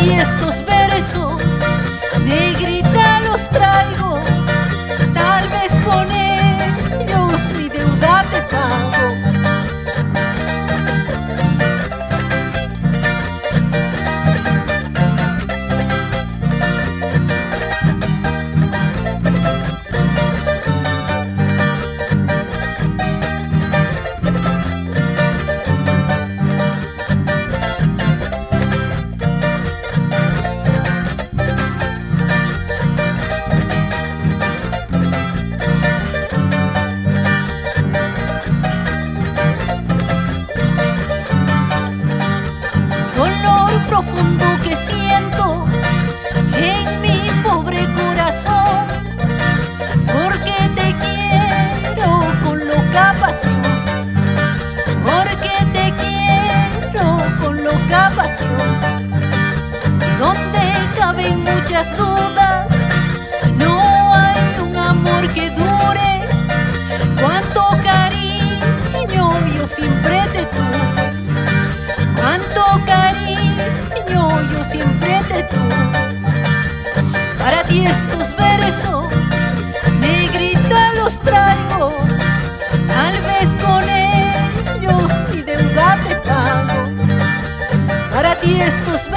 ti estos versos, negrita, los traigo. Tal vez con ellos mi deuda te pago. Profundo que siento en mi pobre corazón, porque te quiero con loca pasión, porque te quiero con loca pasión. Donde caben muchas dudas, no hay un amor que dure. Cuánto cariño yo siempre te tuve, cuánto cariño yo siempre te tuve. Para ti estos versos, negrita, los traigo. Tal vez con ellos mi deuda te pago. Para ti estos versos,